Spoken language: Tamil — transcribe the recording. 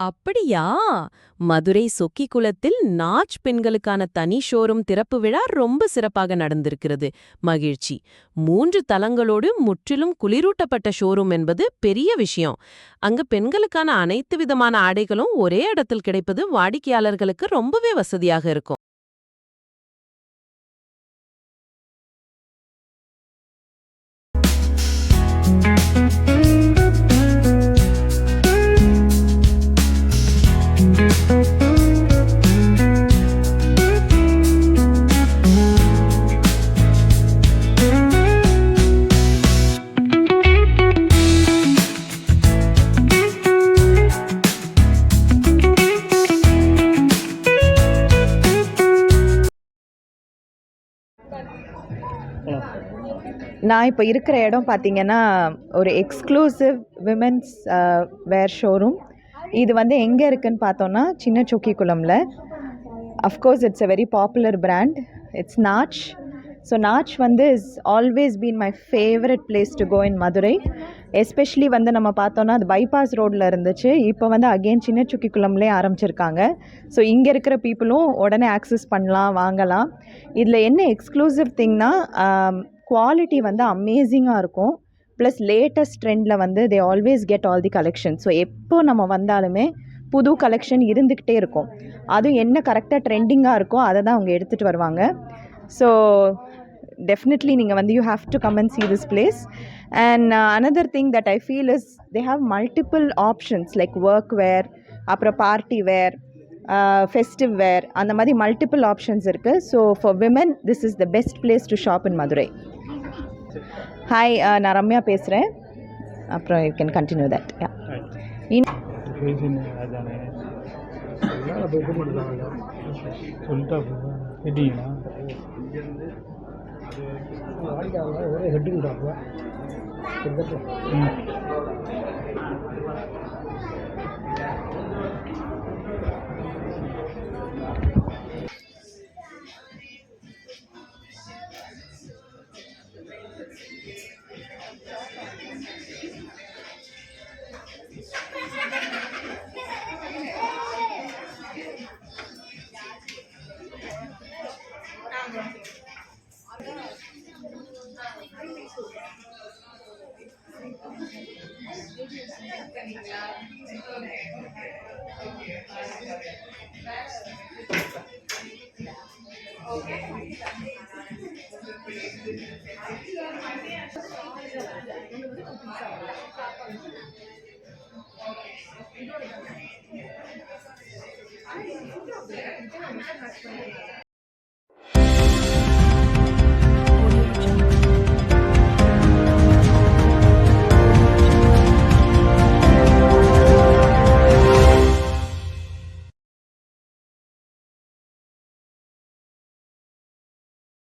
அப்படியா? மதுரை சொக்கிக்குளத்தில் நாச் பெண்களுக்கான தனி ஷோரூம் திறப்பு விழா ரொம்ப சிறப்பாக நடந்திருக்கிறது. மகிழ்ச்சி. 3 தளங்களோடு முற்றிலும் குளிரூட்டப்பட்ட ஷோரூம் என்பது பெரிய விஷயம். அங்க பெண்களுக்கான அனைத்து விதமான ஆடைகளும் ஒரே இடத்தில் கிடைப்பது வாடிக்கையாளர்களுக்கு ரொம்பவே வசதியாக இருக்கும். நான் இப்போ இருக்கிற இடம் பார்த்தீங்கன்னா ஒரு எக்ஸ்க்ளூசிவ் விமென்ஸ் வேர் ஷோரூம். இது வந்து எங்கே இருக்குன்னு பார்த்தோன்னா சின்ன சொக்கிக்குளம்ல. Of course it's a very popular brand. It's Naach. So Naach வந்து is always been my favourite place to go in Madurai. Especially வந்து நம்ம பார்த்தோன்னா அது பைபாஸ் ரோட்டில் இருந்துச்சு. இப்போ வந்து அகெயின் சின்ன சொக்கிக்குளம்லேயே ஆரம்பிச்சிருக்காங்க. ஸோ இங்கே இருக்கிற பீப்புளும் உடனே ஆக்சஸ் பண்ணலாம், வாங்கலாம். இதில் என்ன எக்ஸ்க்ளூசிவ் திங்னா குவாலிட்டி வந்து அமேசிங்காக இருக்கும். ப்ளஸ் லேட்டஸ்ட் ட்ரெண்டில் வந்து they always get all the collection. So எப்போ நம்ம வந்தாலுமே புது கலெக்ஷன் இருந்துக்கிட்டே இருக்கும். அதுவும் என்ன கரெக்டாக ட்ரெண்டிங்காக இருக்கோ அதை தான் அவங்க எடுத்துகிட்டு வருவாங்க. ஸோ டெஃபினெட்லி நீங்கள் வந்து you have to come and see this place. And another thing that I feel is they have multiple options like work wear, அப்புறம் பார்ட்டி வேர், ஃபெஸ்டிவ் வேர், அந்த மாதிரி மல்டிபிள் ஆப்ஷன்ஸ் இருக்குது. So for women this is the best place to shop in Madurai. Hi, நான் ரம்யா பேசுகிறேன். அப்புறம் யூ கேன் கண்டினியூ தட்.